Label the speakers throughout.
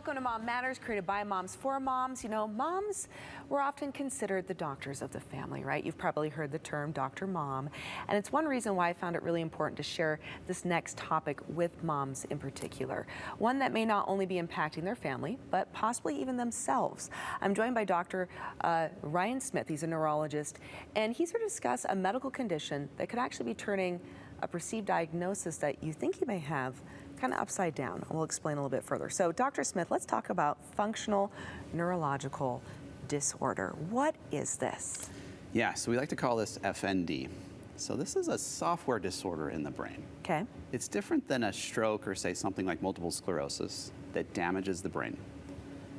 Speaker 1: Welcome to Mom Matters, created by moms for moms. You know, moms were often considered the doctors of the family, right? You've probably heard the term Dr. Mom. And it's one reason why I found it really important to share this next topic with moms in particular. One that may not only be impacting their family, but possibly even themselves. I'm joined by Dr. Ryan Smith. He's a neurologist, and he's here to discuss a medical condition that could actually be turning a perceived diagnosis that you think you may have kind of upside down. We'll explain a little bit further. So Dr. Smith, let's talk about functional neurological disorder. What is this?
Speaker 2: Yeah, so we like to call this FND. So this is a software disorder in the brain.
Speaker 1: Okay.
Speaker 2: It's different than a stroke or say something like multiple sclerosis that damages the brain.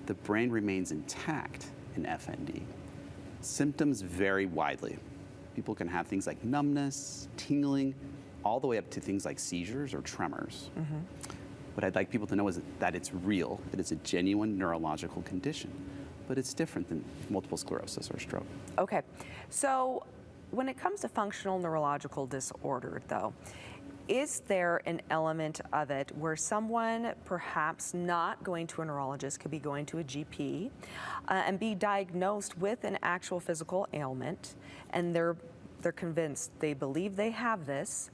Speaker 2: The brain remains intact in FND. Symptoms vary widely. People can have things like numbness, tingling, all the way up to things like seizures or tremors. What I'd like people to know is that it's real, that it's a genuine neurological condition, but it's different than multiple sclerosis or stroke.
Speaker 1: Okay, so when it comes to functional neurological disorder though, is there an element of it where someone perhaps not going to a neurologist could be going to a GP and be diagnosed with an actual physical ailment, and they're convinced, they believe they have this,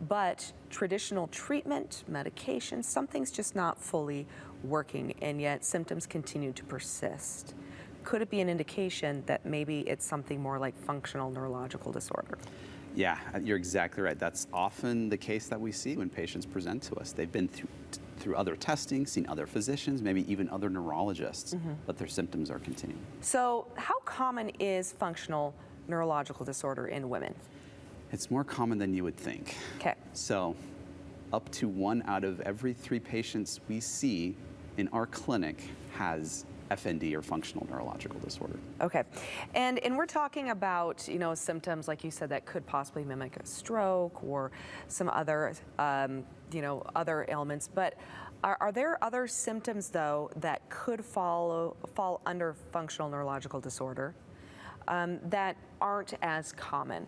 Speaker 1: but traditional treatment, medication, something's just not fully working, and yet symptoms continue to persist? Could it be an indication that maybe it's something more like functional neurological disorder?
Speaker 2: Yeah, you're exactly right. That's often the case that we see when patients present to us. They've been through other testing, seen other physicians, maybe even other neurologists, but their symptoms are continuing.
Speaker 1: So how common is functional neurological disorder in women?
Speaker 2: It's more common than you would think.
Speaker 1: Okay.
Speaker 2: So up to 1 out of every 3 patients we see in our clinic has FND or functional neurological disorder.
Speaker 1: Okay, and we're talking about, you know, symptoms like you said that could possibly mimic a stroke or some other, you know, other ailments. But are there other symptoms though that could fall under functional neurological disorder that aren't as common?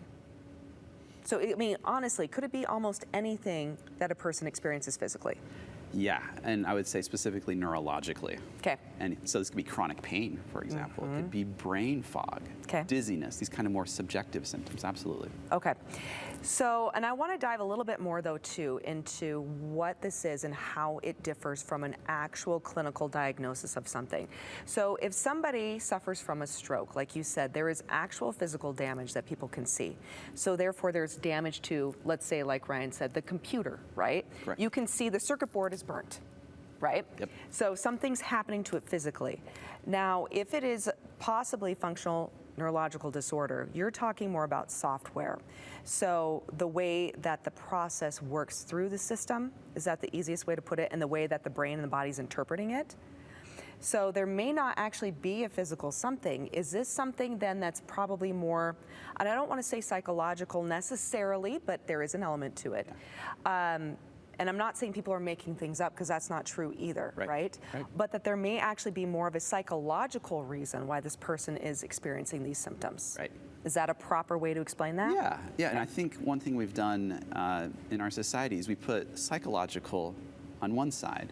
Speaker 1: So, I mean, honestly, could it be almost anything that a person experiences physically?
Speaker 2: Yeah, and I would say specifically neurologically.
Speaker 1: Okay.
Speaker 2: And so this could be chronic pain, for example. It could be brain fog, dizziness, these kind of more subjective symptoms, absolutely.
Speaker 1: Okay. So, and I want to dive a little bit more though too into what this is and how it differs from an actual clinical diagnosis of something. So if somebody suffers from a stroke, like you said, there is actual physical damage that people can see. So therefore there's damage to, let's say like Ryan said, the computer, right?
Speaker 2: Correct.
Speaker 1: You can see the circuit board is burnt, right?
Speaker 2: Yep.
Speaker 1: So something's happening to it physically. Now, if it is possibly functional neurological disorder, you're talking more about software. So the way that the process works through the system, is that the easiest way to put it, and the way that the brain and the body's interpreting it? So there may not actually be a physical something. Is this something then that's probably more, and I don't want to say psychological necessarily, but there is an element to it. And I'm not saying people are making things up, because that's not true either, right? But that there may actually be more of a psychological reason why this person is experiencing these symptoms.
Speaker 2: Right.
Speaker 1: Is that a proper way to explain that?
Speaker 2: Yeah, and I think one thing we've done in our society is we put psychological on one side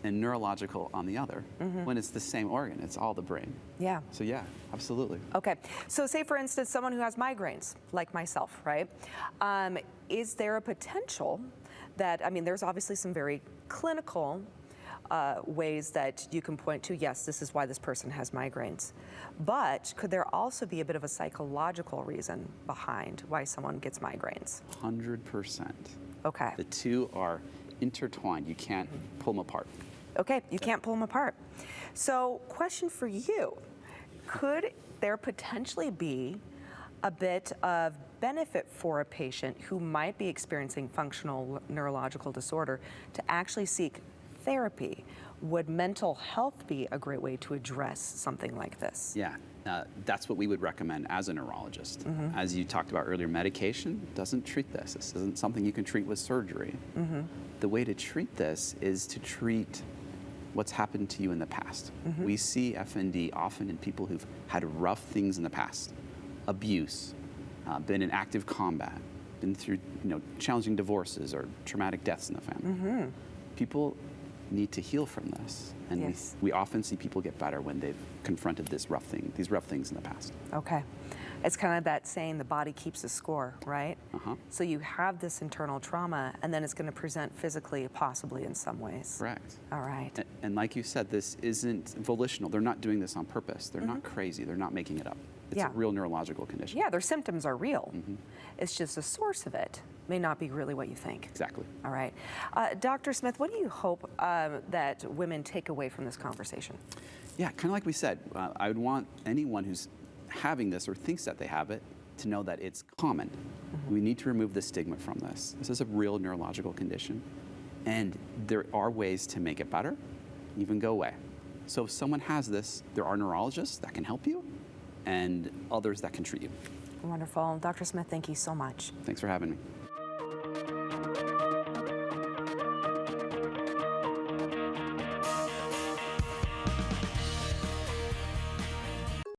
Speaker 2: and neurological on the other, when it's the same organ, it's all the brain.
Speaker 1: Yeah.
Speaker 2: So yeah, absolutely.
Speaker 1: Okay, so say for instance, someone who has migraines, like myself, right? Is there a potential that, I mean, there's obviously some very clinical ways that you can point to, yes, this is why this person has migraines. But could there also be a bit of a psychological reason behind why someone gets migraines?
Speaker 2: 100%.
Speaker 1: Okay.
Speaker 2: The two are intertwined. You can't pull them apart.
Speaker 1: Okay, you can't pull them apart. So, question for you. Could there potentially be a bit of benefit for a patient who might be experiencing functional neurological disorder to actually seek therapy? Would mental health be a great way to address something like this?
Speaker 2: Yeah, that's what we would recommend as a neurologist. As you talked about earlier, medication doesn't treat this. This isn't something you can treat with surgery. The way to treat this is to treat what's happened to you in the past. We see FND often in people who've had rough things in the past. Abuse, been in active combat, been through challenging divorces or traumatic deaths in the family. People need to heal from this. And
Speaker 1: Yes.
Speaker 2: we often see people get better when they've confronted these rough things in the past.
Speaker 1: Okay. It's kind of that saying, the body keeps a score, right?
Speaker 2: Uh-huh.
Speaker 1: So you have this internal trauma, and then it's going to present physically, possibly in some ways.
Speaker 2: Correct.
Speaker 1: All right.
Speaker 2: And like you said, this isn't volitional. They're not doing this on purpose. They're not crazy. They're not making it up. It's
Speaker 1: Yeah.
Speaker 2: a real neurological condition.
Speaker 1: Yeah, their symptoms are real. It's just the source of it may not be really what you think.
Speaker 2: Exactly.
Speaker 1: All right. Dr. Smith, what do you hope that women take away from this conversation?
Speaker 2: Yeah, kind of like we said, I would want anyone who's having this or thinks that they have it to know that it's common. We need to remove the stigma from this. This is a real neurological condition, and there are ways to make it better, even go away. So if someone has this, there are neurologists that can help you and others that can treat you.
Speaker 1: Wonderful. Dr. Smith, thank you so much.
Speaker 2: Thanks for having me.